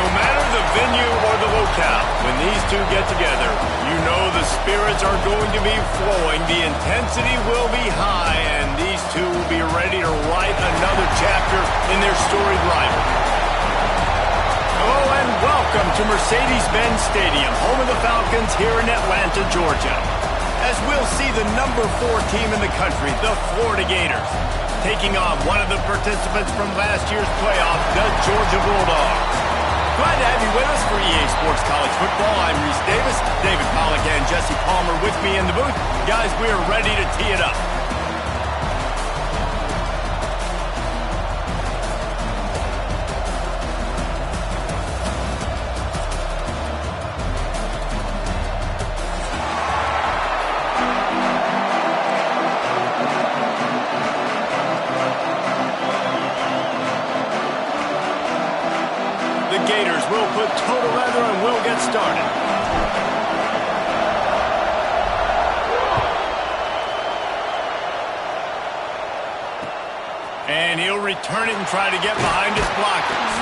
No matter the venue or the locale, when these two get together, you know the spirits are going to be flowing, the intensity will be high, and these two will be ready to write another chapter in their storied rivalry. Hello and welcome to Mercedes-Benz Stadium, home of the Falcons here in Atlanta, Georgia. As we'll see the number 4 team in the country, the Florida Gators, taking on one of the participants from last year's playoff, the Georgia Bulldogs. Glad to have you with us for EA Sports College Football. I'm Reese Davis, David Pollack and Jesse Palmer with me in the booth. Guys, we are ready to tee it up. Gators will put total leather and we'll get started. And he'll return it and try to get behind his blockers.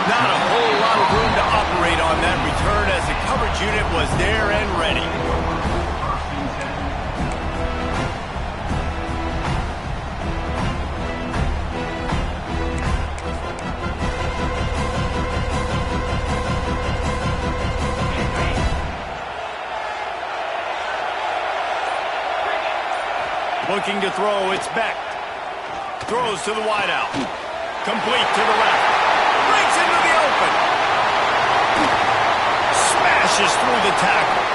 Not a whole lot of room to operate on that return as the coverage unit was there and ready. Looking to throw, it's Beck. Throws to the wideout. Complete to the left. Breaks into the open. Smashes through the tackle.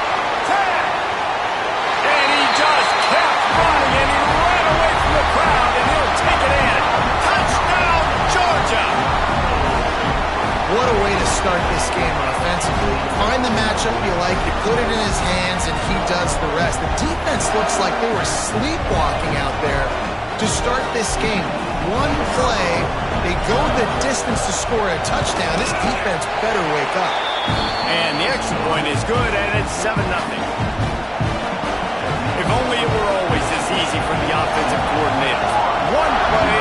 And he just kept running, and he ran away from the crowd, and he'll take it in. Touchdown, Georgia! What a way to start this game offensively. You find the matchup you like, you put it in his hands, and he does the rest. The defense looks like they were sleepwalking out there to start this game. One play, they go the distance to score a touchdown. This defense better wake up. And the extra point is good, and it's 7-0. If only it were always this easy for the offensive coordinators. One play,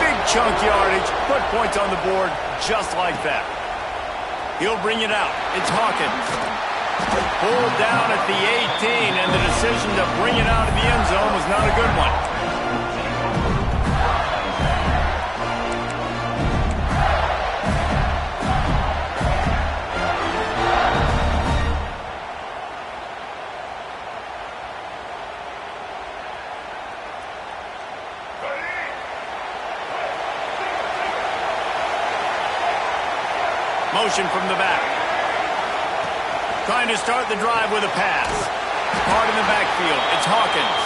big chunk yardage, put points on the board just like that. He'll bring it out. It's Hawkins. Pulled down at the 18, and the decision to bring it out of the end zone was not a good one. Motion from the back. Trying to start the drive with a pass. Hard in the backfield. It's Hawkins.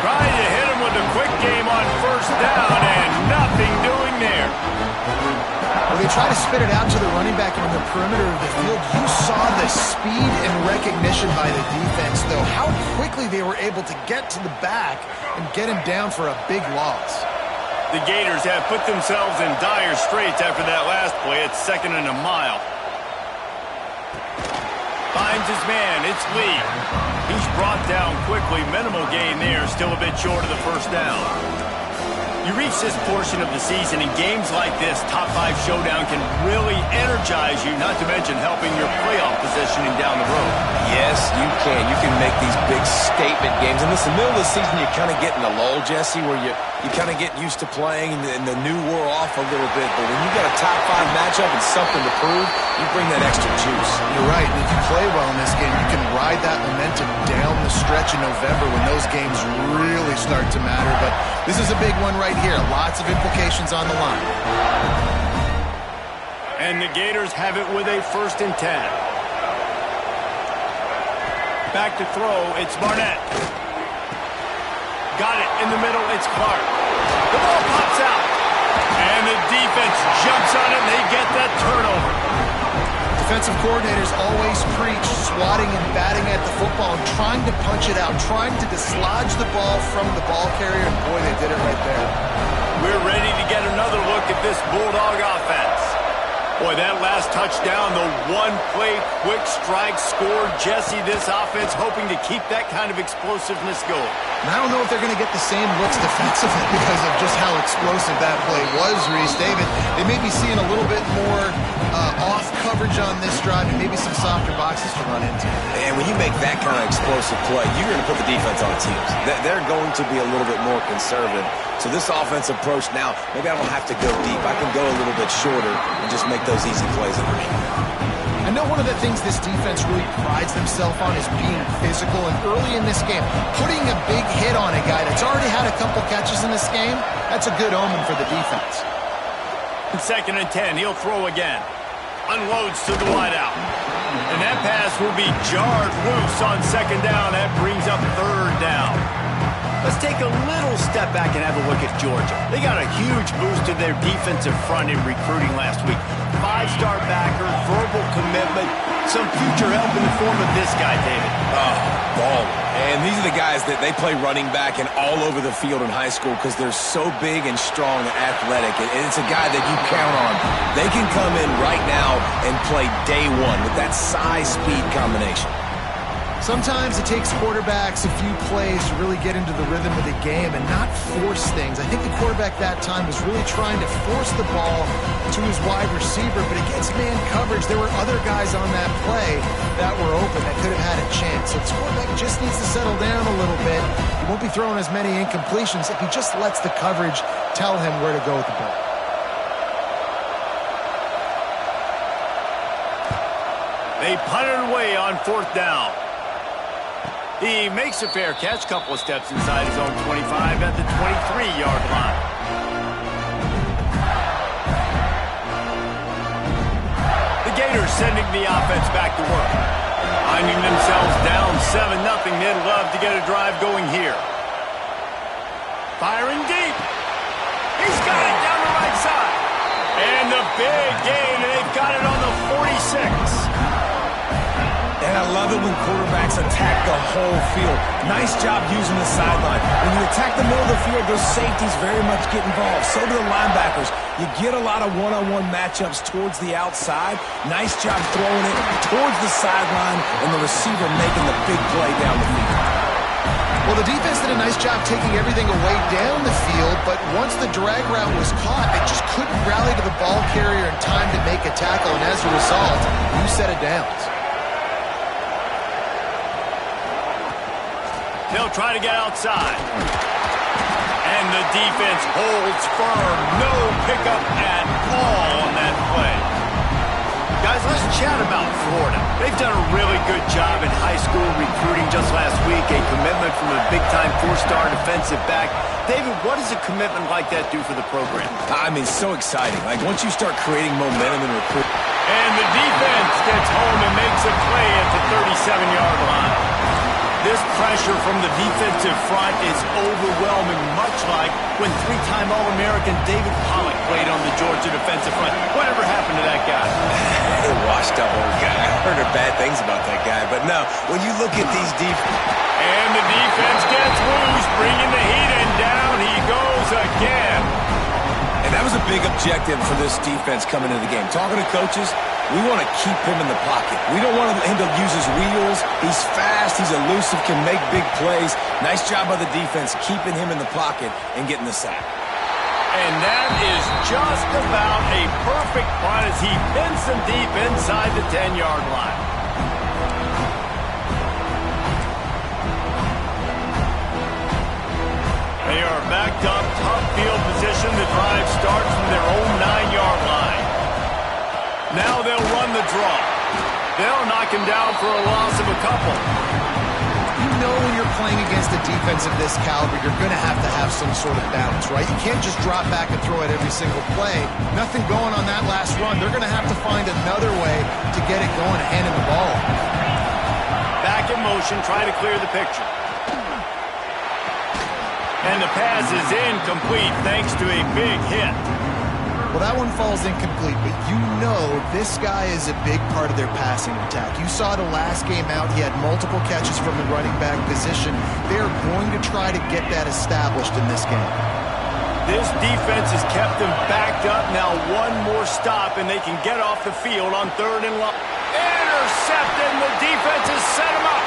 Trying to hit him with a quick game on first down, and nothing doing there. Well, they try to spit it out to the running back on the perimeter of the field. You saw the speed and recognition by the defense, though. How quickly they were able to get to the back and get him down for a big loss. The Gators have put themselves in dire straits after that last play. It's 2nd and a mile. Finds his man. It's Lee. He's brought down quickly. Minimal gain there. Still a bit short of the first down. You reach this portion of the season, in games like this, top 5 showdown can really energize you, not to mention helping your playoff positioning down the road. Yes, you can. You can make these big statement games. And listen, middle of the season, you kind of get in the lull, Jesse, where you kind of get used to playing and the new wore off a little bit. But when you got a top 5 matchup and something to prove, you bring that extra juice. You're right. And if you play well in this game, you can ride that momentum down the stretch in November when those games really start to matter. But this is a big one right here. Lots of implications on the line. And the Gators have it with a 1st and 10. Back to throw, it's Barnett. Got it in the middle, it's Clark. The ball pops out. And the defense jumps on it, and they get that turnover. Defensive coordinators always preach swatting and batting at the football and trying to punch it out, trying to dislodge the ball from the ball carrier, and boy, they did it right there. We're ready to get another look at this Bulldog offense. Boy, that last touchdown, the one-play quick strike scored. Jesse, this offense hoping to keep that kind of explosiveness going. And I don't know if they're going to get the same looks defensively because of just how explosive that play was, Reese. David, they may be seeing a little bit more off coverage on this drive and maybe some softer boxes to run into. And when you make that kind of explosive play, you're going to put the defense on its heels. They're going to be a little bit more conservative. So this offense approach now, maybe I don't have to go deep. I can go a little bit shorter and just make those easy plays underneath. I know one of the things this defense really prides themselves on is being physical, and early in this game, putting a big hit on a guy that's already had a couple catches in this game, that's a good omen for the defense. 2nd and 10, he'll throw again. Unloads to the wideout. And that pass will be jarred loose on 2nd down. That brings up 3rd down. Let's take a little step back and have a look at Georgia. They got a huge boost to their defensive front in recruiting last week. 5-star backer, verbal commitment, some future help in the form of this guy, David. Oh, ball. And these are the guys that they play running back and all over the field in high school because they're so big and strong and athletic. And it's a guy that you count on. They can come in right now and play day one with that size-speed combination. Sometimes it takes quarterbacks a few plays to really get into the rhythm of the game and not force things. I think the quarterback that time was really trying to force the ball to his wide receiver, but against man coverage, there were other guys on that play that were open that could have had a chance. So the quarterback just needs to settle down a little bit. He won't be throwing as many incompletions if he just lets the coverage tell him where to go with the ball. They punt it away on 4th down. He makes a fair catch, couple of steps inside his own 25 at the 23-yard line. The Gators sending the offense back to work. Finding themselves down 7-0, they'd love to get a drive going here. Firing deep. He's got it down the right side. And the big gain, and they've got it on the 46. And I love it when quarterbacks attack the whole field. Nice job using the sideline. When you attack the middle of the field, those safeties very much get involved. So do the linebackers. You get a lot of one-on-one matchups towards the outside. Nice job throwing it towards the sideline and the receiver making the big play down the field. Well, the defense did a nice job taking everything away down the field, but once the drag route was caught, they just couldn't rally to the ball carrier in time to make a tackle, and as a result, you set it down. They'll try to get outside. And the defense holds firm. No pickup at all on that play. Guys, let's chat about Florida. They've done a really good job in high school recruiting just last week. A commitment from a big-time 4-star defensive back. David, what does a commitment like that do for the program? I mean, so exciting. Like, once you start creating momentum in recruiting. And the defense gets home and makes a play at the 37-yard line. This pressure from the defensive front is overwhelming, much like when 3-time All-American David Pollock played on the Georgia defensive front. Whatever happened to that guy? A washed-up old guy. I heard bad things about that guy. But no, when you look at these And the defense gets loose, bringing the heat, and down he goes again. And that was a big objective for this defense coming into the game. Talking to coaches, we want to keep him in the pocket. We don't want him to use his wheels. He's fast. He's elusive, can make big plays. Nice job by the defense keeping him in the pocket and getting the sack. And that is just about a perfect punt as he pins them deep inside the 10-yard line. They are backed up, tough field position. The drive starts from their own 9-yard line. Now they'll run the draw. They'll knock him down for a loss of a couple. You know when you're playing against a defense of this caliber, you're going to have some sort of balance, right? You can't just drop back and throw it every single play. Nothing going on that last run. They're going to have to find another way to get it going and hand him the ball. Back in motion, trying to clear the picture. And the pass is incomplete thanks to a big hit. Well, that one falls incomplete, but you know this guy is a big part of their passing attack. You saw the last game out, he had multiple catches from the running back position. They're going to try to get that established in this game. This defense has kept them backed up. Now one more stop, and they can get off the field on 3rd and long. Intercepted, and the defense has set him up.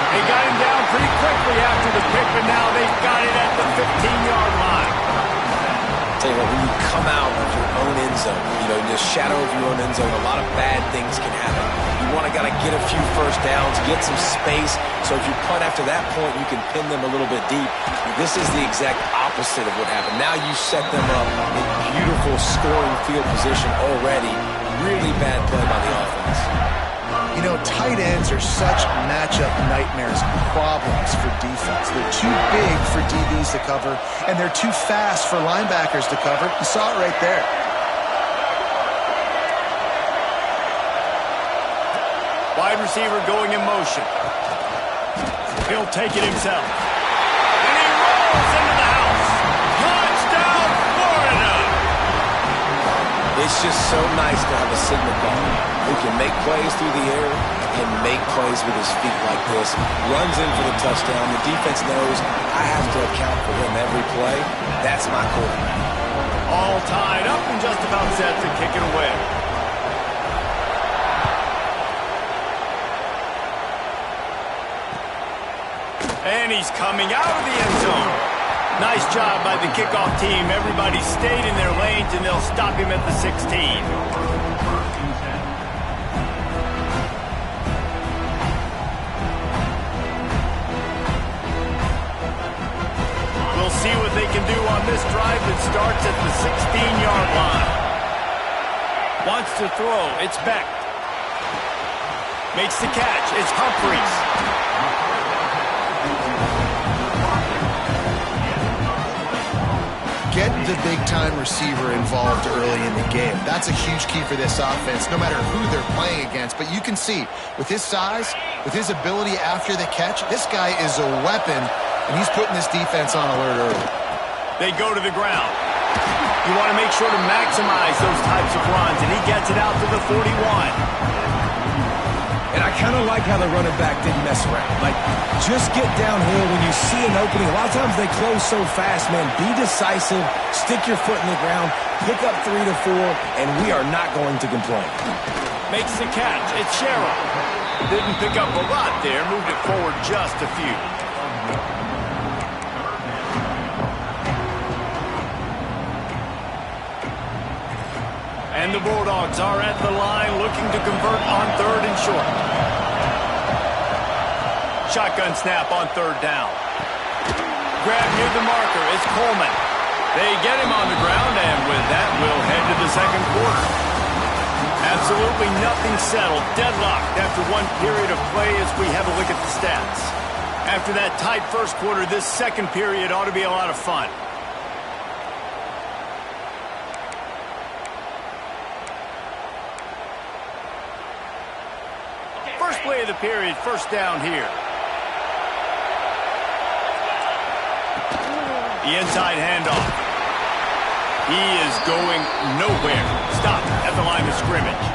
They got him down pretty quickly after the pick, but now they've got it at the 15-yard line. Tell you what, when you come out of your own end zone. You know, in the shadow of your own end zone, a lot of bad things can happen. You want to get a few first downs, get some space, so if you punt after that point, you can pin them a little bit deep. This is the exact opposite of what happened. Now you set them up in beautiful scoring field position already. Really bad play by the offense. You know, tight ends are such matchup nightmares, problems for defense. They're too big for DBs to cover, and they're too fast for linebackers to cover. You saw it right there. Wide receiver going in motion. He'll take it himself. And he rolls into the house. Touchdown, Florida! It's just so nice to have a signal caller who can make plays through the air and make plays with his feet like this. Runs in for the touchdown. The defense knows I have to account for him every play. That's my quarterback. All tied up and just about set to kick it away. And he's coming out of the end zone. Nice job by the kickoff team. Everybody stayed in their lanes, and they'll stop him at the 16. We'll see what they can do on this drive that starts at the 16-yard line. Wants to throw. It's Beck. Makes the catch. It's Humphries. Get the big-time receiver involved early in the game. That's a huge key for this offense, no matter who they're playing against. But you can see, with his size, with his ability after the catch, this guy is a weapon, and he's putting this defense on alert early. They go to the ground. You want to make sure to maximize those types of runs, and he gets it out to the 41. And I kind of like how the running back didn't mess around. Like, just get downhill when you see an opening. A lot of times they close so fast, man. Be decisive, stick your foot in the ground, pick up 3 to 4, and we are not going to complain. Makes the catch. It's Sherrill. Didn't pick up a lot there. Moved it forward just a few. And the Bulldogs are at the line looking to convert on 3rd and short. Shotgun snap on 3rd down. Grab near the marker. It's Coleman. They get him on the ground, and with that, we'll head to the 2nd quarter. Absolutely nothing settled. Deadlocked after one period of play as we have a look at the stats. After that tight 1st quarter, this 2nd period ought to be a lot of fun. First play of the period, 1st down here. The inside handoff. He is going nowhere. Stop at the line of scrimmage.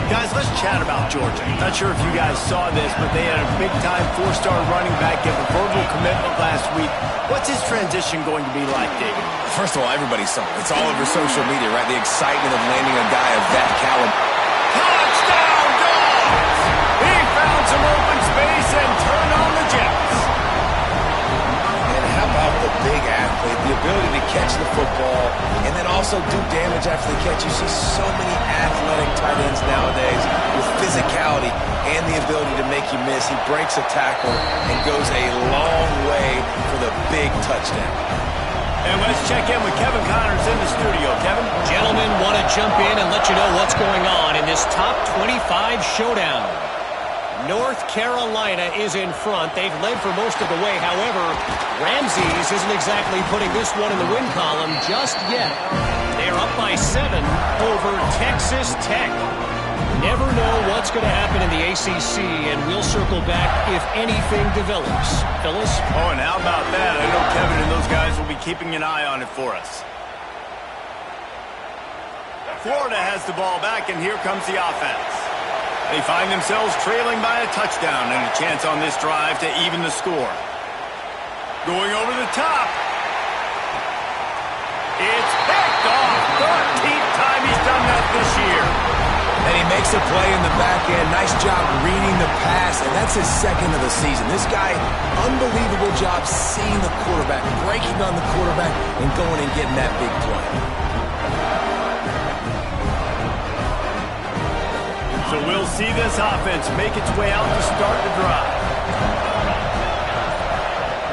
Guys, let's chat about Georgia. Not sure if you guys saw this, but they had a big-time 4-star running back give a verbal commitment last week. What's his transition going to be like, David? First of all, everybody saw it. It's all over social media, right? The excitement of landing a guy of that caliber. Touchdown, Dogs! He found some open space and turned on the Jets. And how about the big athlete, the ability to catch the football and then also do damage after the catch? You see so many athletic tight ends nowadays with physicality and the ability to make you miss. He breaks a tackle and goes a long way for the big touchdown. And let's check in with Kevin Connors in the studio. Kevin? Gentlemen, want to jump in and let you know what's going on in this top 25 showdown. North Carolina is in front. They've led for most of the way. However, Ramses isn't exactly putting this one in the win column just yet. They're up by 7 over Texas Tech. Never know what's going to happen in the ACC, and we'll circle back if anything develops. Phyllis? Oh, and how about that? I know Kevin and those guys will be keeping an eye on it for us. Florida has the ball back, and here comes the offense. They find themselves trailing by a touchdown and a chance on this drive to even the score. Going over the top. It's picked off. 13th time he's done that this year. And he makes a play in the back end. Nice job reading the pass, and that's his 2nd of the season. This guy, unbelievable job seeing the quarterback, breaking on the quarterback, and going and getting that big play. So we'll see this offense make its way out to start the drive.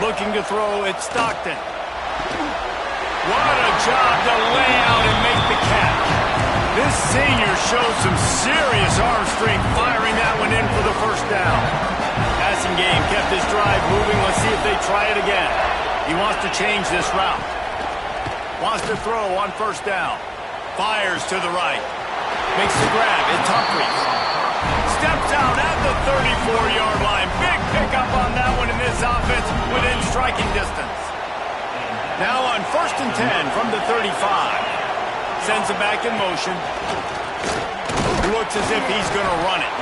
Looking to throw, it's Stockton. What a job to lay out and make the catch. This senior shows some serious arm strength firing that one in for the first down. Passing game kept this drive moving. Let's see if they try it again. He wants to change this route. Wants to throw on first down. Fires to the right. Makes the grab. It's Humphries. Steps out at the 34-yard line. Big pickup on that one in this offense within striking distance. Now on 1st and 10 from the 35. Sends it back in motion. Looks as if he's going to run it.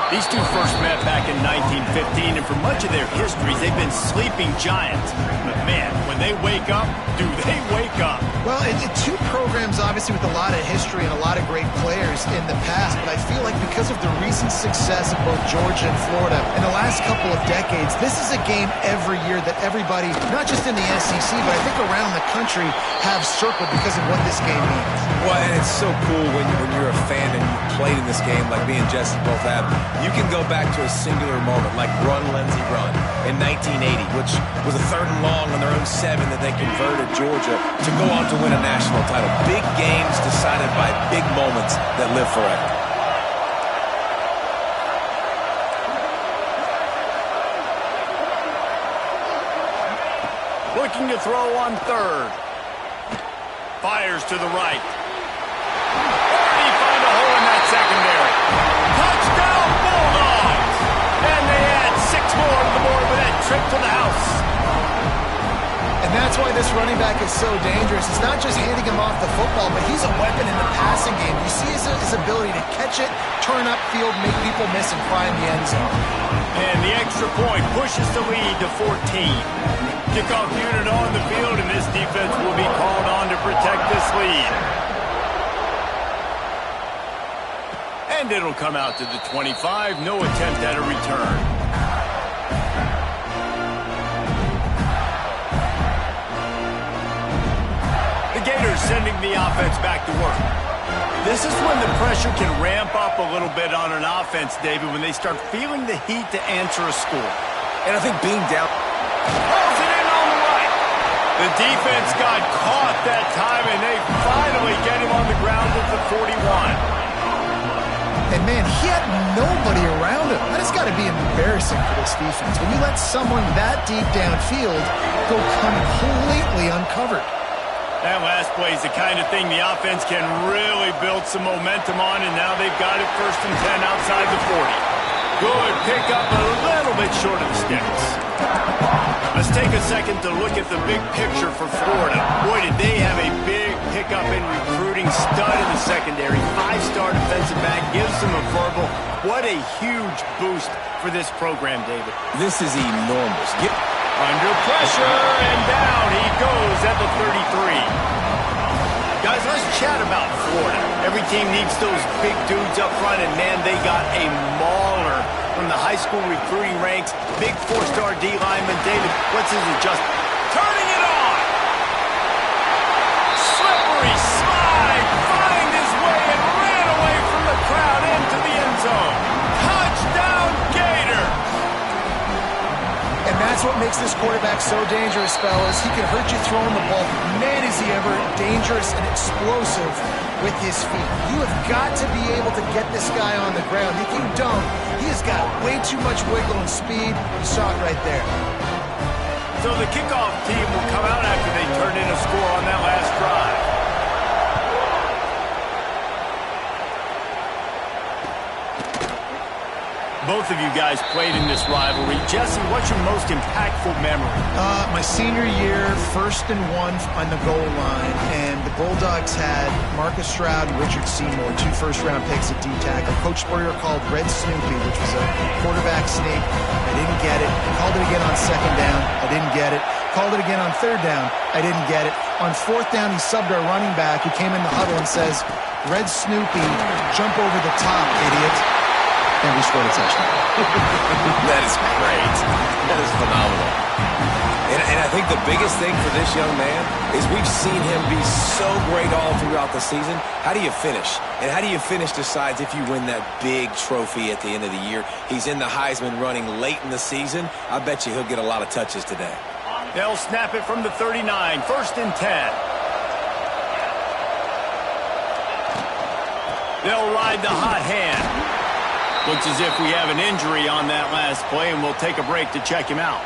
These two first met back in 1915, and for much of their histories, they've been sleeping giants. But man, when they wake up, do they wake up? Well, two programs, obviously, with a lot of history and a lot of great players in the past, but I feel like because of the recent success of both Georgia and Florida in the last couple of decades, this is a game every year that everybody, not just in the SEC, but I think around the country, have circled because of what this game means. Well, and it's so cool when you're a fan and you played in this game like me and Jesse both have. You can go back to a singular moment like Run, Lindsey, Run in 1980, which was a 3rd and long on their own 7 that they converted Georgia to go on to win a national title. Big games decided by big moments that live forever. Looking to throw on 3rd. Fires to the right. Already find a hole in that secondary. Touchdown Bulldogs! And they add 6 more to the board with that trip to the house. And that's why this running back is so dangerous. It's not just handing him off the football, but he's a weapon in the passing game. You see his ability to catch it, turn upfield, make people miss, and find the end zone. And the extra point pushes the lead to 14. Kickoff unit on the field, and this defense will be called on to protect this lead. And it'll come out to the 25. No attempt at a return. The Gators sending the offense back to work. This is when the pressure can ramp up a little bit on an offense, David, when they start feeling the heat to answer a score. And I think being down... Throws it in on the right. The defense got caught that time, and they finally get him on the ground at the 41. And, man, he had nobody around him. That has got to be embarrassing for this defense. When you let someone that deep downfield go completely uncovered. That last play is the kind of thing the offense can really build some momentum on, and now they've got it 1st and 10 outside the 40. Good pickup, a little bit short of the sticks. Let's take a second to look at the big picture for Florida. Boy, did they have a big pickup in recruiting. Stud in the secondary. 5-star defensive back. Gives them a verbal. What a huge boost for this program, David. This is enormous. Under pressure, and down he goes at the 33. Guys, let's chat about Florida. Every team needs those big dudes up front, and man, they got a mauler from the high school recruiting ranks. Big 4-star D lineman. David, what's his adjustment? Turning it on! Slippery slide, find his way and ran away from the crowd into the end zone. Touchdown, Gator! And that's what makes this quarterback so dangerous, fellas. He can hurt you throwing the ball. Man, is he ever dangerous and explosive with his feet. You have got to be able to get this guy on the ground. If you don't, he has got way too much wiggle and speed. You saw it right there. So the kickoff team will come out after they turn in a score on that last drive. Both of you guys played in this rivalry. Jesse, what's your most impactful memory? My senior year, 1st and 1 on the goal line, and the Bulldogs had Marcus Stroud and Richard Seymour, 2 first-round picks at D-tackle. Coach Spurrier called Red Snoopy, which was a quarterback sneak. I didn't get it. Called it again on 2nd down. I didn't get it. Called it again on 3rd down. I didn't get it. On 4th down, he subbed our running back, who came in the huddle and says, "Red Snoopy, jump over the top, idiot." And we scored a touchdown. That is great. That is phenomenal. And I think the biggest thing for this young man is we've seen him be so great all throughout the season. How do you finish? And how do you finish decides if you win that big trophy at the end of the year. He's in the Heisman running late in the season. I bet you he'll get a lot of touches today. They'll snap it from the 39, 1st and 10. They'll ride the hot hand. Looks as if we have an injury on that last play, and we'll take a break to check him out.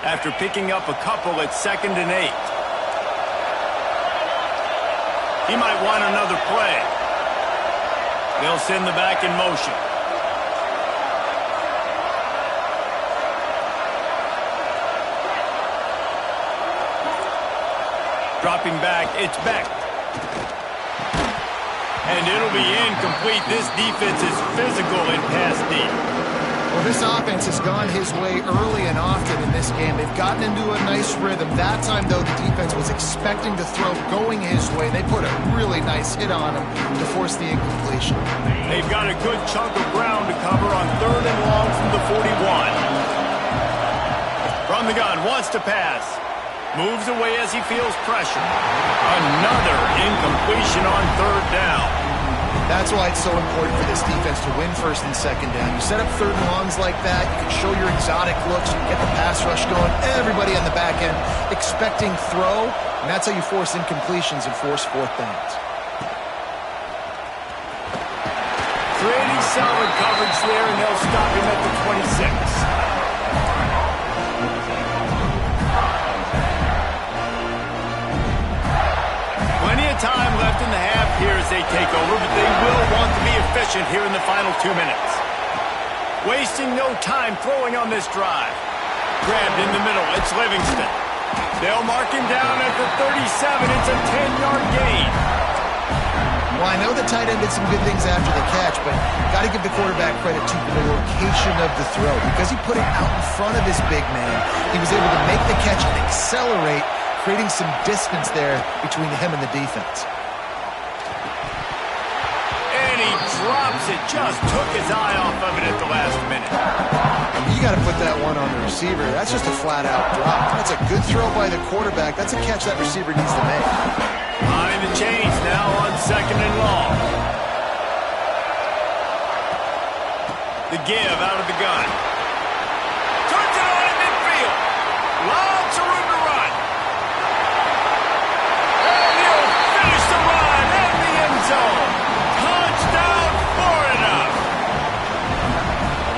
After picking up a couple at 2nd and 8. He might want another play. They'll send the back in motion. Dropping back, it's Beck. And it'll be incomplete. This defense is physical in pass deep. Well, this offense has gone his way early and often in this game. They've gotten into a nice rhythm. That time, though, the defense was expecting to throw going his way. They put a really nice hit on him to force the incompletion. They've got a good chunk of ground to cover on 3rd and long from the 41. From the gun, wants to pass. Moves away as he feels pressure. Another incompletion on 3rd down. That's why it's so important for this defense to win 1st and 2nd down. You set up 3rd and longs like that, you can show your exotic looks, you can get the pass rush going, everybody on the back end expecting throw, and that's how you force incompletions and force 4th downs. Creating solid coverage there, and they'll stop him at the 26. Plenty of time left in the half here as they take over, but they will want to be efficient here in the final 2 minutes. Wasting no time throwing on this drive. Grabbed in the middle, it's Livingston. They'll mark him down at the 37. It's a 10-yard gain. Well, I know the tight end did some good things after the catch, but got to give the quarterback credit to the location of the throw. Because he put it out in front of his big man, he was able to make the catch and accelerate, creating some distance there between him and the defense. And he drops it. Just took his eye off of it at the last minute. You got to put that one on the receiver. That's just a flat-out drop. That's a good throw by the quarterback. That's a catch that receiver needs to make. Behind the chains now on 2nd and long. The give out of the gun. Turns it on in midfield. Lots of room to run. And he'll finish the run in the end zone. Touchdown, Florida.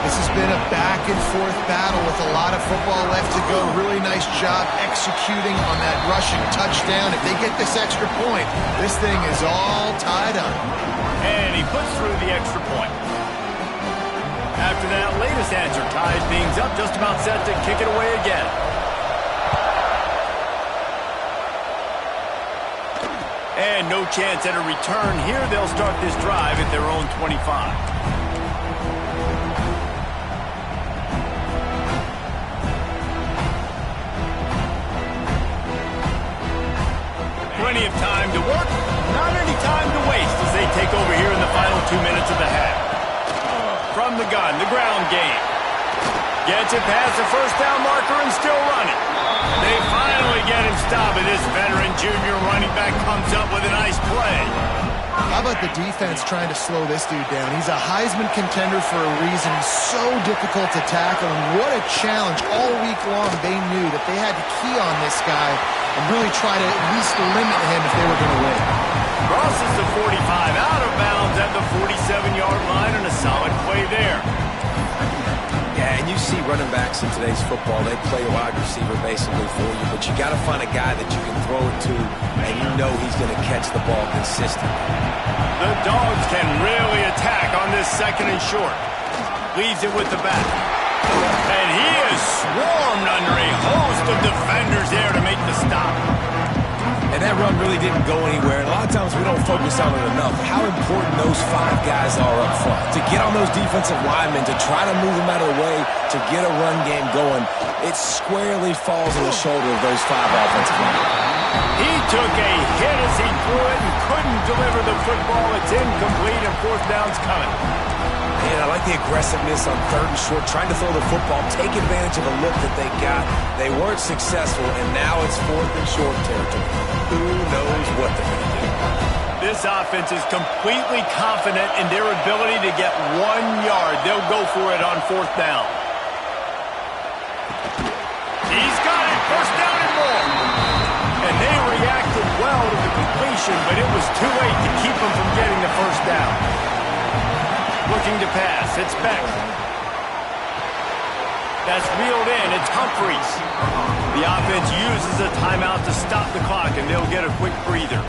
This has been a back-and-forth battle with a lot of football left to go. Really nice job executing on that rushing touchdown. If they get this extra point, this thing is all tied up. And he puts through the extra point. After that latest answer ties things up, just about set to kick it away again. And no chance at a return here. They'll start this drive at their own 25. Plenty of time to work, not any time to waste as they take over here in the final 2 minutes of the half. From the gun, the ground game. Gets it past the 1st down marker and still running. They finally get him stopped, and this veteran junior running back comes up with a nice play. How about the defense trying to slow this dude down? He's a Heisman contender for a reason. He's so difficult to tackle, and what a challenge. All week long, they knew that they had to key on this guy and really try to at least limit him if they were going to win. Crosses the 45, out of bounds at the 47-yard line, and a solid play there. Yeah, and you see running backs in today's football, they play wide receiver basically for you, but you got to find a guy that you can throw it to, and you know he's going to catch the ball consistently. The Dogs can really attack on this 2nd and short. Leaves it with the back. And he is swarmed under a host of defenders there to make the stop. And that run really didn't go anywhere. And a lot of times we don't focus on it enough. How important those 5 guys are up front. To get on those defensive linemen, to try to move them out of the way, to get a run game going, it squarely falls on the shoulder of those 5 offensive linemen. He took a hit as he threw it and couldn't deliver the football. It's incomplete and 4th down's coming. And I like the aggressiveness on 3rd and short, trying to throw the football, take advantage of a look that they got. They weren't successful, and now it's 4th and short territory. Who knows what they're going to do? This offense is completely confident in their ability to get 1 yard. They'll go for it on 4th down. He's got it. 1st down and more. And they reacted well to the completion, but it was too late to keep them from getting the 1st down. Looking to pass. It's Beck. That's reeled in. It's Humphries. The offense uses a timeout to stop the clock, and they'll get a quick breather.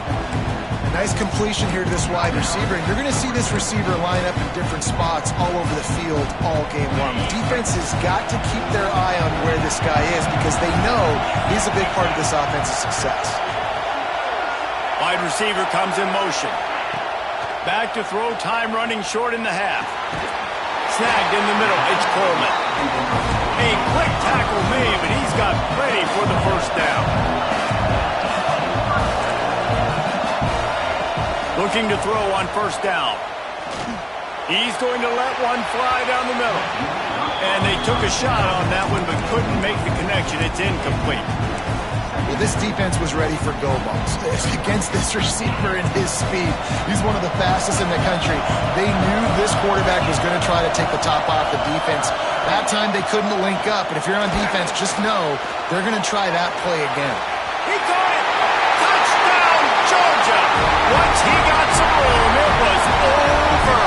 Nice completion here to this wide receiver, and you're going to see this receiver line up in different spots all over the field all game long. The defense has got to keep their eye on where this guy is because they know he's a big part of this offense's success. Wide receiver comes in motion. Back to throw, time running short in the half. Snagged in the middle, it's Coleman. A quick tackle made, but he's got plenty for the 1st down. Looking to throw on 1st down. He's going to let one fly down the middle. And they took a shot on that one, but couldn't make the connection. It's incomplete. Well, this defense was ready for go balls. Against this receiver and his speed, he's one of the fastest in the country. They knew this quarterback was going to try to take the top off the defense. That time they couldn't link up, but if you're on defense, just know they're going to try that play again. He caught it! Touchdown, Georgia! Once he got some room, it was over.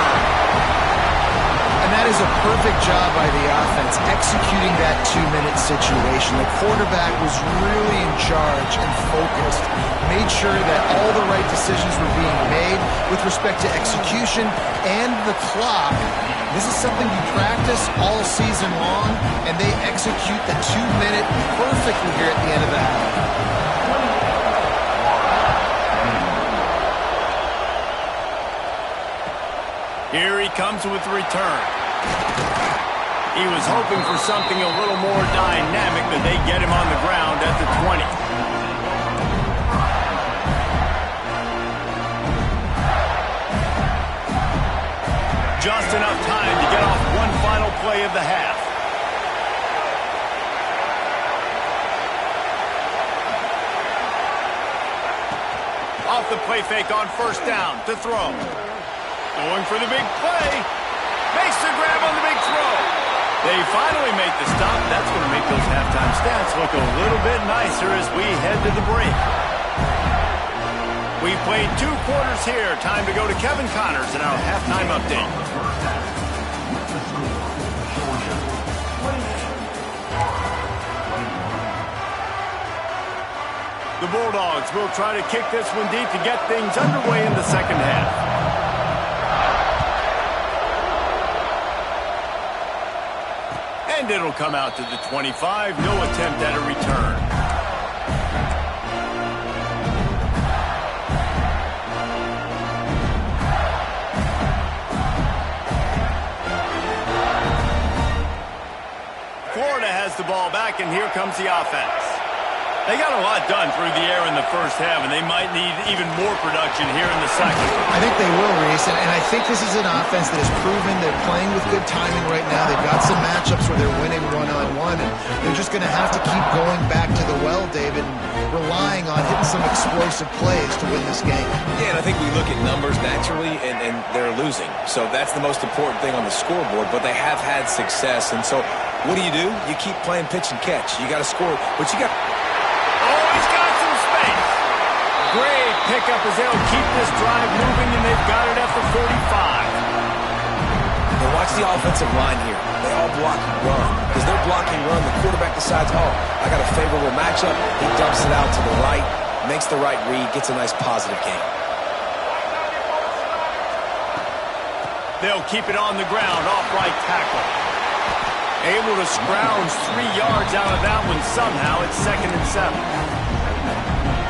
And that is a perfect job by the offense, executing that 2-minute situation. The quarterback was really in charge and focused, made sure that all the right decisions were being made with respect to execution and the clock. This is something you practice all season long, and they execute the 2-minute perfectly here at the end of the half. Here he comes with the return. He was hoping for something a little more dynamic, but they get him on the ground at the 20. Just enough time to get off one final play of the half. Off the play fake on 1st down to throw. Going for the big play. Makes the grab on the big throw. They finally make the stop. That's going to make those halftime stats look a little bit nicer as we head to the break. We played 2 quarters here. Time to go to Kevin Connors in our halftime update. The Bulldogs will try to kick this one deep to get things underway in the 2nd half. And it'll come out to the 25. No attempt at a return. Florida has the ball back, and here comes the offense. They got a lot done through the air in the 1st half, and they might need even more production here in the 2nd. I think they will, Reese, and I think this is an offense that has proven they're playing with good timing right now. They've got some matchups where they're winning one-on-one, and they're just going to have to keep going back to the well, David, and relying on hitting some explosive plays to win this game. Yeah, and I think we look at numbers naturally, and they're losing. So that's the most important thing on the scoreboard, but they have had success. And so what do? You keep playing pitch and catch. You got to score, but you got... Oh, he's got some space. Great pickup as they'll keep this drive moving, and they've got it at the 45. Now watch the offensive line here. They all block and run. As they're blocking run, the quarterback decides, oh, I got a favorable matchup. He dumps it out to the right, makes the right read, gets a nice positive gain. They'll keep it on the ground, off right tackle. Able to scrounge 3 yards out of that one somehow. It's 2nd and 7.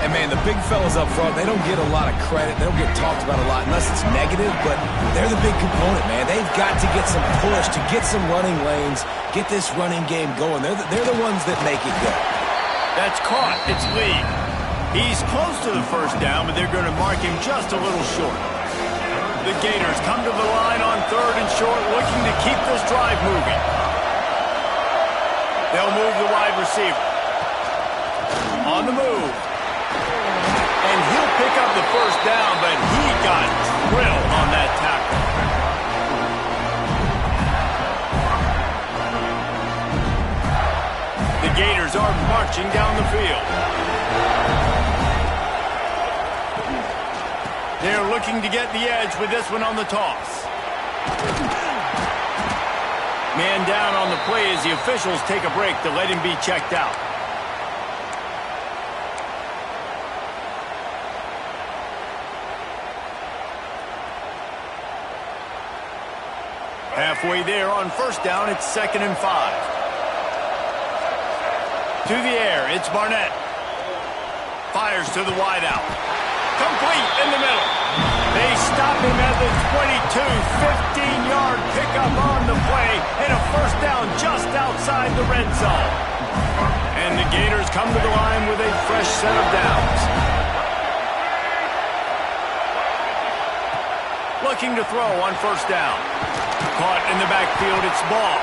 And, man, the big fellas up front, they don't get a lot of credit. They don't get talked about a lot unless it's negative, but they're the big component, man. They've got to get some push to get some running lanes, get this running game going. They're the ones that make it go. That's caught. It's Lee. He's close to the 1st down, but they're going to mark him just a little short. The Gators come to the line on 3rd and short, looking to keep this drive moving. They'll move the wide receiver. On the move. And he'll pick up the first down, but he got drilled on that tackle. The Gators are marching down the field. They're looking to get the edge with this one on the toss. Man down on the play as the officials take a break to let him be checked out. Halfway there on first down, it's 2nd and 5. To the air, it's Barnett. Fires to the wideout. Complete in the middle. They stop him at the 22. 15-yard pickup on the play and a first down just outside the red zone. And the Gators come to the line with a fresh set of downs. Looking to throw on first down. Caught in the backfield, it's Ball.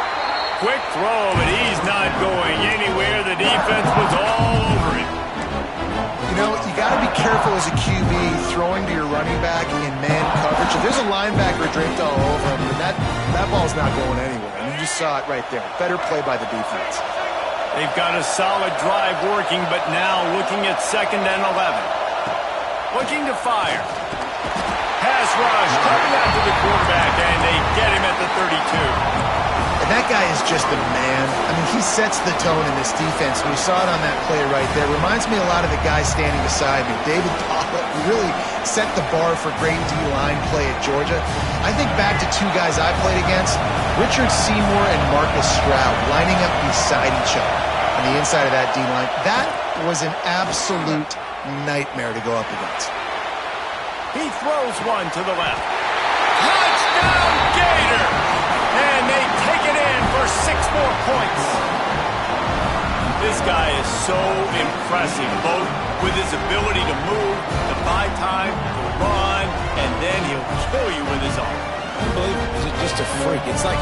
Quick throw, but he's not going anywhere. The defense was all over him. You know, you got to be careful as a QB throwing to your running back in man coverage. If there's a linebacker draped all over him, then that ball's not going anywhere. And you just saw it right there. Better play by the defense. They've got a solid drive working, but now looking at 2nd and 11. Looking to fire. Pass rush coming after the quarterback, and they get him at the 32. And that guy is just a man. I mean, he sets the tone in this defense. We saw it on that play right there. Reminds me a lot of the guy standing beside me, David Pollock, who really set the bar for great D-line play at Georgia. I think back to two guys I played against, Richard Seymour and Marcus Stroud, lining up beside each other on the inside of that D-line. That was an absolute nightmare to go up against. He throws one to the left. Touchdown, Gator! And they take it in for 6 more points. This guy is so impressive, both with his ability to move, to buy time, to run, and then he'll kill you with his arm. Unbelievable. He's just a freak. It's like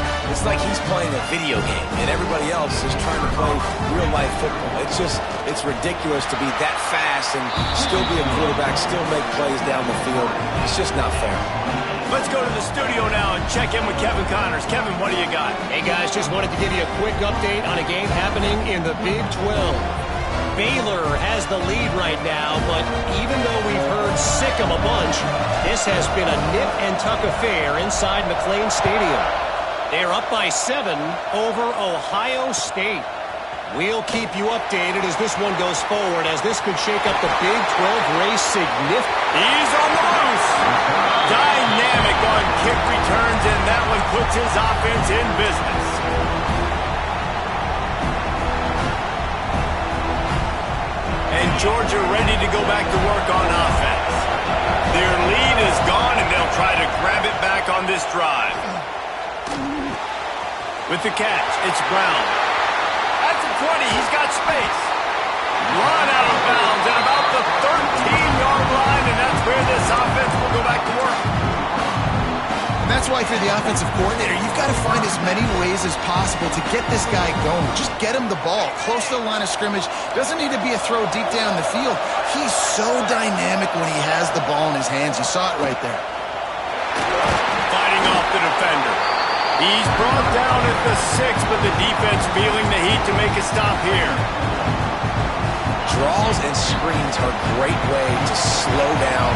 he's playing a video game, and everybody else is trying to play real-life football. It's ridiculous to be that fast and still be a quarterback, still make plays down the field. It's just not fair. Let's go to the studio now and check in with Kevin Connors. Kevin, what do you got? Hey, guys, just wanted to give you a quick update on a game happening in the Big 12. Baylor has the lead right now, but even though we've heard sick 'em a bunch, this has been a nip-and-tuck affair inside McLean Stadium. They're up by 7 over Ohio State. We'll keep you updated as this one goes forward, as this could shake up the Big 12 race significantly. He's on the loose. Dynamic on kick returns, and that one puts his offense in business. And Georgia ready to go back to work on offense. Their lead is gone, and they'll try to grab it back on this drive. With the catch, it's Brown. At the 20, he's got space. Run out of bounds at about the 13-yard line, and that's where this offense will go back to work. And that's why, if you're the offensive coordinator, you've got to find as many ways as possible to get this guy going. Just get him the ball close to the line of scrimmage. Doesn't need to be a throw deep down the field. He's so dynamic when he has the ball in his hands. You saw it right there. Fighting off the defender. He's brought down at the 6, but the defense feeling the heat to make a stop here. Draws and screens are a great way to slow down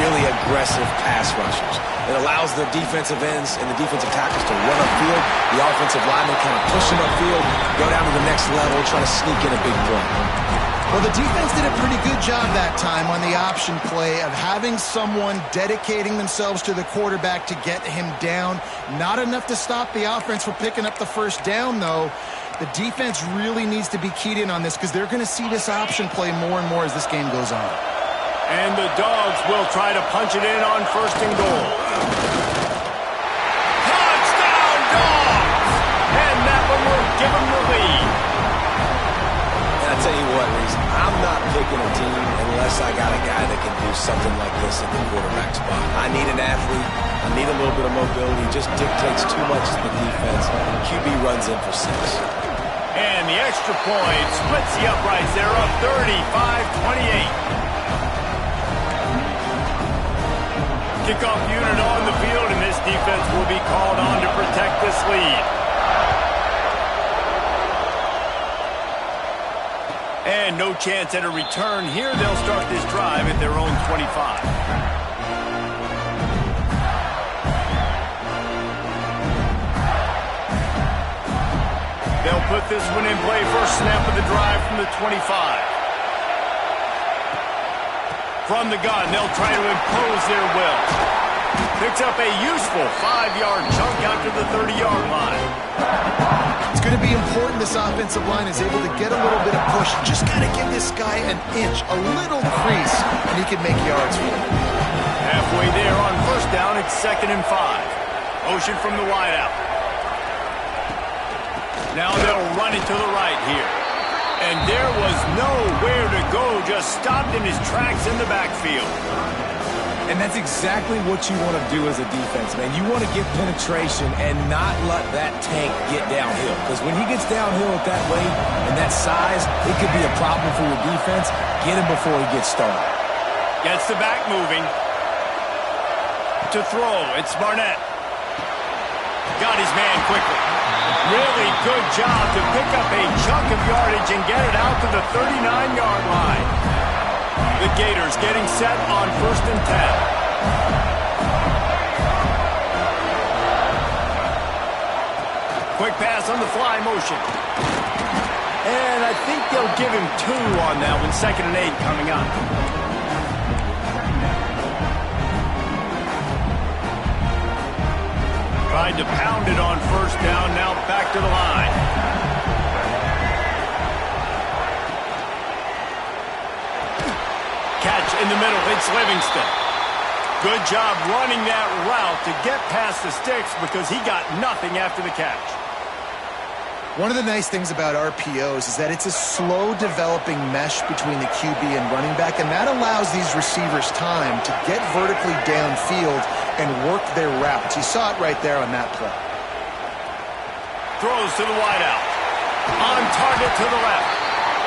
really aggressive pass rushers. It allows the defensive ends and the defensive tackles to run upfield. The offensive linemen kind of push them upfield, go down to the next level, try to sneak in a big play. Well, the defense did a pretty good job that time on the option play of having someone dedicating themselves to the quarterback to get him down. Not enough to stop the offense from picking up the first down, though. The defense really needs to be keyed in on this because they're going to see this option play more and more as this game goes on. And the Dogs will try to punch it in on 1st and goal. Touchdown, Dogs! And that one will give them the lead. And I tell you what, Reese, I'm not picking a team unless I got a guy that can do something like this at the quarterback spot. I need an athlete I need a little bit of mobility. Just dictates too much to the defense. QB runs in for 6. And the extra point splits the uprights. They're up 35-28. Kickoff unit on the field, and this defense will be called on to protect this lead. And no chance at a return here. They'll start this drive at their own 25. They'll put this one in play. First snap of the drive from the 25. From the gun, they'll try to impose their will. Picks up a useful 5-yard chunk out to the 30-yard line. It's going to be important this offensive line is able to get a little bit of push. Just got to give this guy an inch, a little crease, and he can make yards for it. Halfway there on first down, it's 2nd and 5. Motion from the wideout. Now they'll run it to the right here. And there was nowhere to go, just stopped in his tracks in the backfield. And that's exactly what you want to do as a defense, man. You want to get penetration and not let that tank get downhill. Because when he gets downhill at that weight and that size, it could be a problem for your defense. Get him before he gets started. Gets the back moving. To throw, it's Barnett. Got his man quickly. Really good job to pick up a chunk of yardage and get it out to the 39-yard line. The Gators getting set on 1st and 10. Quick pass on the fly motion. And I think they'll give him 2 on that one. 2nd and 8 coming up. Tried to pound it on first down, now back to the line. Catch in the middle, it's Livingston. Good job running that route to get past the sticks because he got nothing after the catch. One of the nice things about RPOs is that it's a slow developing mesh between the QB and running back, and that allows these receivers time to get vertically downfield and work their routes. You saw it right there on that play. Throws to the wideout. On target to the left.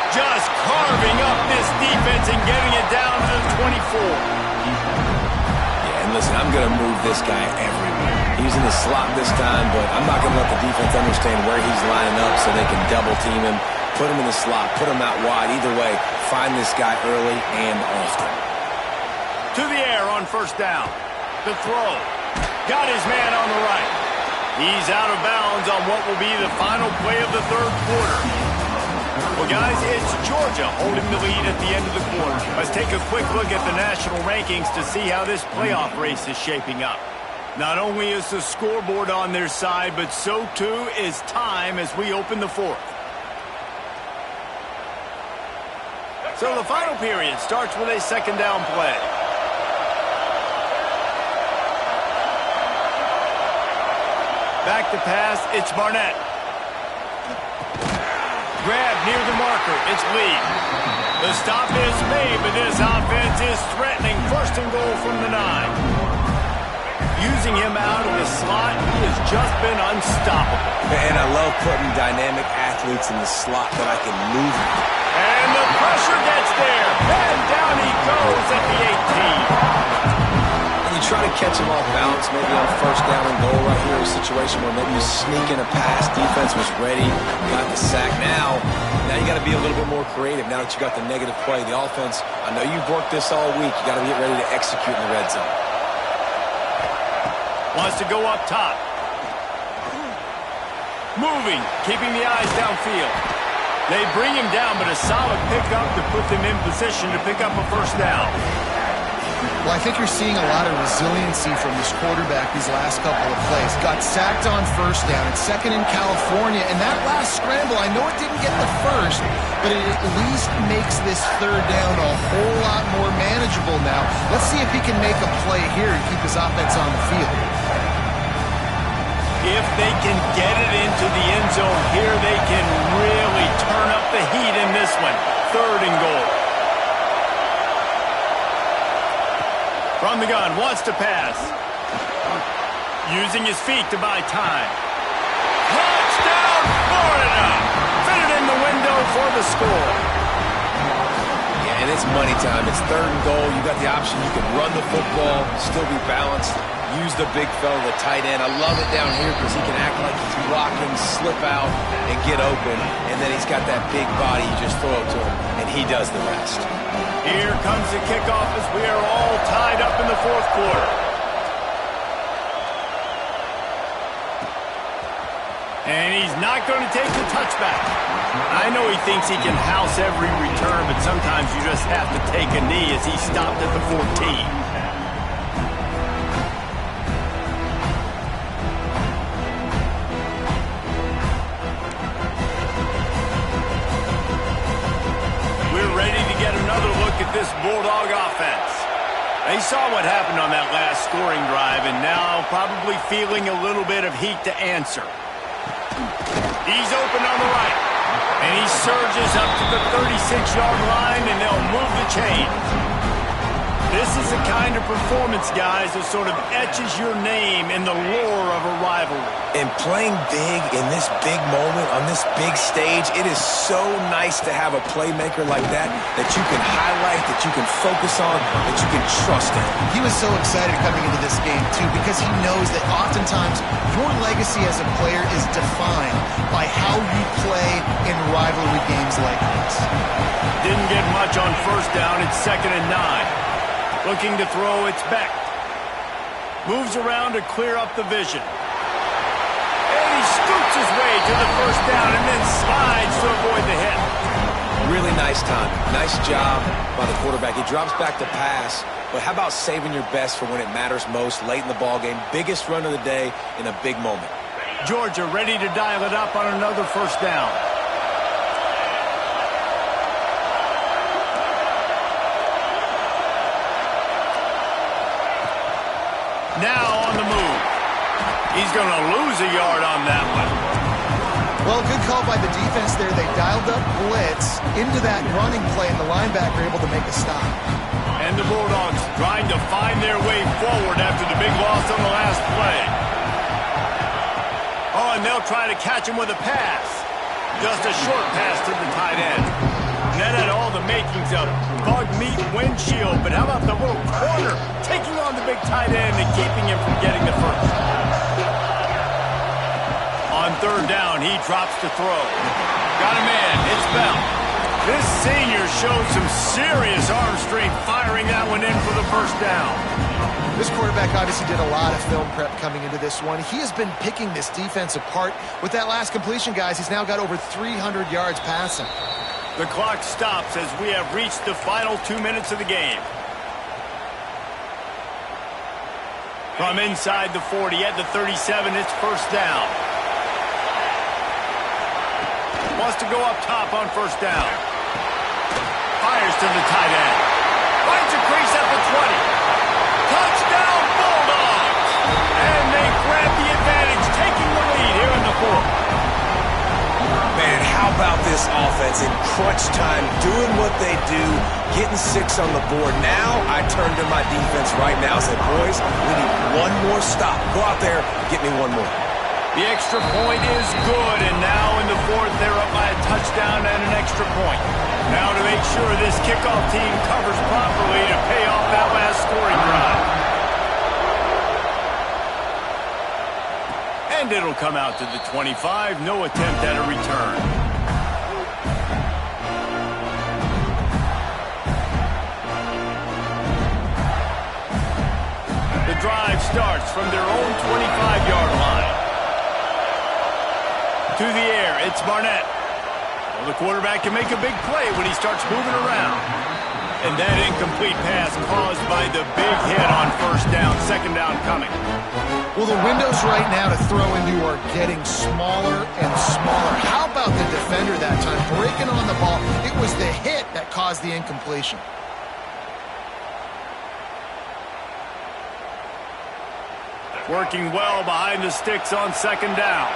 Just carving up this defense and getting it down to the 24. Yeah, and listen, I'm going to move this guy everywhere. He's in the slot this time, but I'm not going to let the defense understand where he's lining up so they can double team him, put him in the slot, put him out wide. Either way, find this guy early and often. To the air on first down. The throw. Got his man on the right. He's out of bounds on what will be the final play of the 3rd quarter. Well, guys, it's Georgia holding the lead at the end of the quarter. Let's take a quick look at the national rankings to see how this playoff race is shaping up. Not only is the scoreboard on their side, but so too is time as we open the 4th. So the final period starts with a 2nd down play. Back to pass, it's Barnett. Grab near the marker, it's Lee. The stop is made, but this offense is threatening. 1st and goal from the 9. Using him out of the slot, he has just been unstoppable. And I love putting dynamic athletes in the slot that I can move. And the pressure gets there. And down he goes at the 18. You try to catch him off balance, maybe on 1st down and goal right here, a situation where maybe you sneak in a pass, defense was ready, got the sack. Now you got to be a little bit more creative now that you got the negative play. The offense, I know you've worked this all week. You got to get ready to execute in the red zone. Wants to go up top. Moving, keeping the eyes downfield. They bring him down, but a solid pickup to put them in position to pick up a 1st down. Well, I think you're seeing a lot of resiliency from this quarterback these last couple of plays. Got sacked on 1st down. It's 2nd in California. And that last scramble, I know it didn't get the 1st, but it at least makes this 3rd down a whole lot more manageable now. Let's see if he can make a play here and keep his offense on the field. If they can get it into the end zone here, they can really turn up the heat in this one. 3rd and goal. From the gun, wants to pass. Using his feet to buy time. Touchdown, Florida! Fitted in the window for the score. Yeah, and it's money time. It's 3rd and goal. You got the option. You can run the football, still be balanced. Use the big fella, the tight end. I love it down here because he can act like he's blocking, slip out, and get open. And then he's got that big body. You just throw it to him, and he does the rest. Here comes the kickoff as we are all tied up in the 4th quarter. And he's not going to take the touchback. I know he thinks he can house every return, but sometimes you just have to take a knee as he stopped at the 14. This Bulldog offense. They saw what happened on that last scoring drive and now probably feeling a little bit of heat to answer. He's open on the right. And he surges up to the 36-yard line and they'll move the chains. This is the kind of performance, guys, that sort of etches your name in the lore of a rivalry. And playing big in this big moment, on this big stage, it is so nice to have a playmaker like that you can highlight, that you can focus on, that you can trust in. He was so excited coming into this game, too, because he knows that oftentimes your legacy as a player is defined by how you play in rivalry games like this. Didn't get much on 1st down. It's 2nd and 9. Looking to throw, it's Beck. Moves around to clear up the vision. And he scoots his way to the 1st down and then slides to avoid the hit. Really nice time. Nice job by the quarterback. He drops back to pass, but how about saving your best for when it matters most, late in the ballgame? Biggest run of the day in a big moment. Georgia ready to dial it up on another 1st down. Now on the move. He's going to lose a yard on that one. Well, good call by the defense there. They dialed up blitz into that running play, and the linebacker able to make a stop. And the Bulldogs trying to find their way forward after the big loss on the last play. Oh, and they'll try to catch him with a pass. Just a short pass to the tight end. That had all the makings of bug meat windshield, but how about the little corner taking on the big tight end and keeping him from getting the first? On 3rd down, he drops to throw. Got a man, it's Bell. This senior showed some serious arm strength firing that one in for the 1st down. This quarterback obviously did a lot of film prep coming into this one. He has been picking this defense apart. With that last completion, guys, he's now got over 300 yards passing. The clock stops as we have reached the final 2 minutes of the game. From inside the 40 at the 37, it's 1st down. Wants to go up top on 1st down. Fires to the tight end. Finds a crease at the 20. Touchdown Bulldogs! And they grab the advantage, taking the lead here in the 4th. Man, how about this offense in crunch time, doing what they do, getting 6 on the board. Now I turn to my defense right now and say, boys, we need one more stop. Go out there, get me one more. The extra point is good, and now in the 4th, they're up by a touchdown and an extra point. Now to make sure this kickoff team covers properly to pay off that last scoring drive. And it'll come out to the 25. No attempt at a return. The drive starts from their own 25-yard line. To the air, it's Barnett. Well, the quarterback can make a big play when he starts moving around. And that incomplete pass caused by the big hit on 1st down, 2nd down coming. Well, the windows right now to throw into are getting smaller and smaller. How about the defender that time, breaking on the ball? It was the hit that caused the incompletion. Working well behind the sticks on 2nd down.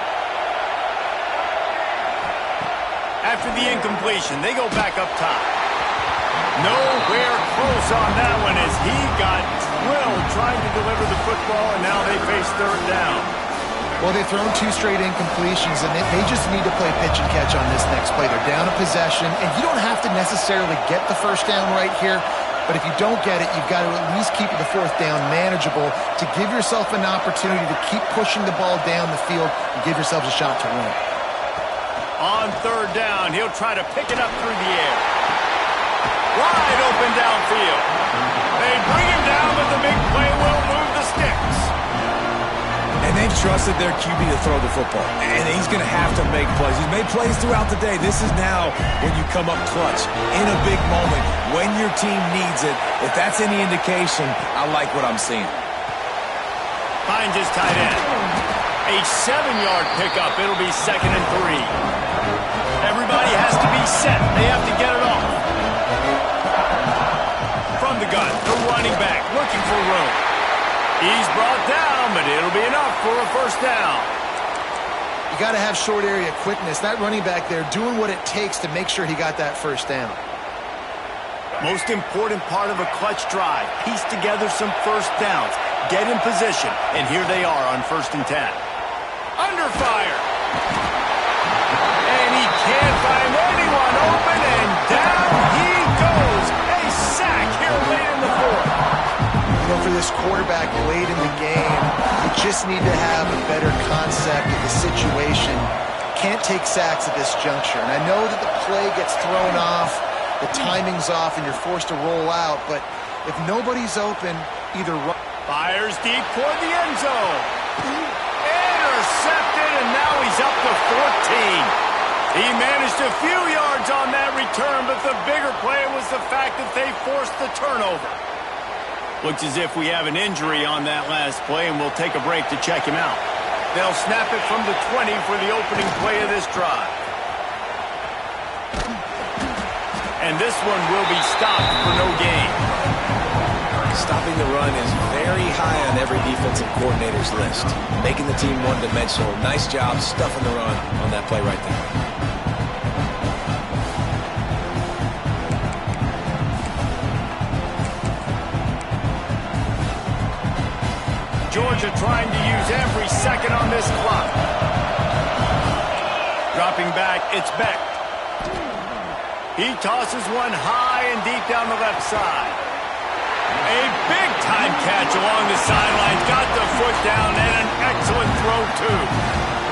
After the incompletion, they go back up top. Nowhere close on that one as he got will trying to deliver the football, and now they face third down. Well, they've thrown 2 straight incompletions, and they just need to play pitch and catch on this next play. They're down a possession, and you don't have to necessarily get the first down right here, but if you don't get it, you've got to at least keep the 4th down manageable to give yourself an opportunity to keep pushing the ball down the field and give yourselves a shot to win. On third down, he'll try to pick it up through the air. Wide open downfield. They bring him down, but the big play will move the sticks. And they've trusted their QB to throw the football. And he's going to have to make plays. He's made plays throughout the day. This is now when you come up clutch in a big moment when your team needs it. If that's any indication, I like what I'm seeing. Finds his tight end. A 7-yard pickup. It'll be 2nd and 3. Everybody has to be set. They have to get it off. From the gun, the running back looking for room. He's brought down, but it'll be enough for a first down. You got to have short area quickness. That running back there doing what it takes to make sure he got that first down. Most important part of a clutch drive. Piece together some first downs. Get in position. And here they are on 1st and 10. Under fire. And he can't find anyone open, and down he goes. A sack here late in the 4th. For this quarterback late in the game, you just need to have a better concept of the situation. Can't take sacks at this juncture. And I know that the play gets thrown off, the timing's off, and you're forced to roll out. But if nobody's open, either fires deep toward the end zone. Intercepted, and now he's up to 14. He managed a few yards on that return, but the bigger play was the fact that they forced the turnover. Looks as if we have an injury on that last play, and we'll take a break to check him out. They'll snap it from the 20 for the opening play of this drive. And this one will be stopped for no gain. Stopping the run is very high on every defensive coordinator's list. Making the team one-dimensional. Nice job stuffing the run on that play right there. Georgia trying to use every second on this clock. Dropping back, it's Beck. He tosses one high and deep down the left side. A big-time catch along the sidelines. Got the foot down and an excellent throw, too.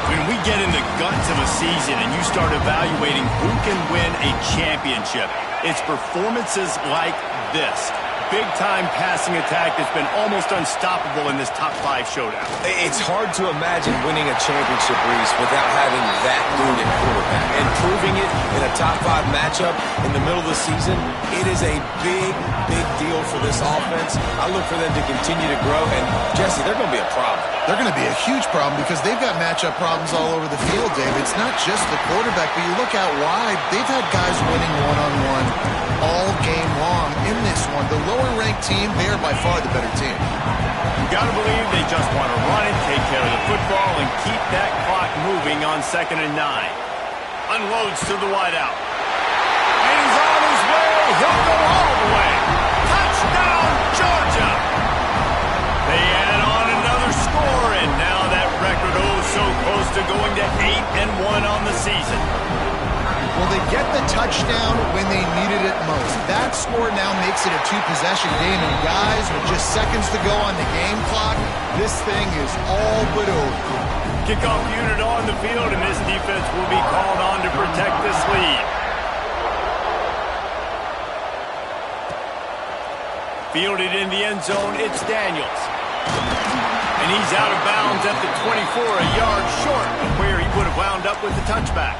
When we get in the guts of a season and you start evaluating who can win a championship, it's performances like this. Big-time passing attack that's been almost unstoppable in this top 5 showdown. It's hard to imagine winning a championship, Reese, without having that dude at quarterback. And proving it in a top 5 matchup in the middle of the season, it is a big, big deal for this offense. I look for them to continue to grow. And, Jesse, they're going to be a problem. They're going to be a huge problem because they've got matchup problems all over the field, David. It's not just the quarterback, but you look out wide. They've had guys winning one-on-one all game long in this one. The lower-ranked team, they are by far the better team. You got to believe they just want to run it, take care of the football, and keep that clock moving on 2nd and 9. Unloads to the wideout. And he's on his way. He'll go all the way. Touchdown, Georgia! They add on another score, and now that record so close to going to 8-1 on the season. Well, they get the touchdown when they needed it most. That score now makes it a 2-possession game, and guys, with just seconds to go on the game clock, this thing is all but over. Kickoff unit on the field, and this defense will be called on to protect this lead. Fielded in the end zone, it's Daniels. And he's out of bounds at the 24, a yard short of where he would have wound up with the touchback.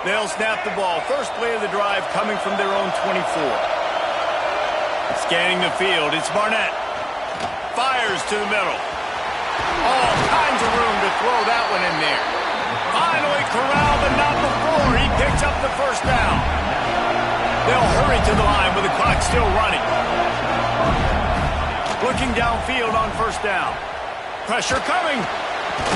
They'll snap the ball. First play of the drive coming from their own 24. Scanning the field, it's Barnett. Fires to the middle. All kinds of room to throw that one in there. Finally corralled, but not before he picks up the first down. They'll hurry to the line with the clock still running. Looking downfield on first down. Pressure coming.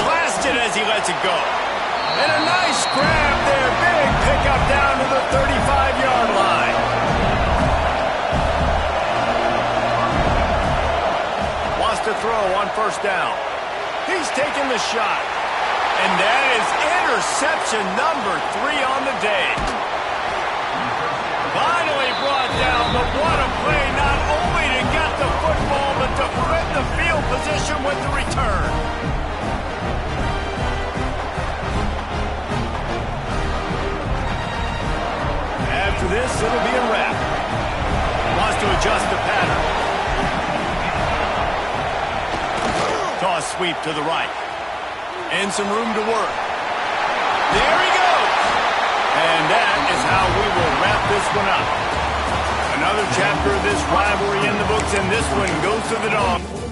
Blasted as he lets it go. And a nice grab there. Big pickup down to the 35-yard line. Wants to throw on first down. He's taking the shot. And that is interception number 3 on the day. Finally brought down, but what a play, not only to get the football, but to flip the field position with the return. After this, it'll be a wrap. Wants to adjust the pattern. Toss sweep to the right. And some room to work. There he goes. And that is how we will wrap this one up. Another chapter of this rivalry in the books, and this one goes to the Dogs.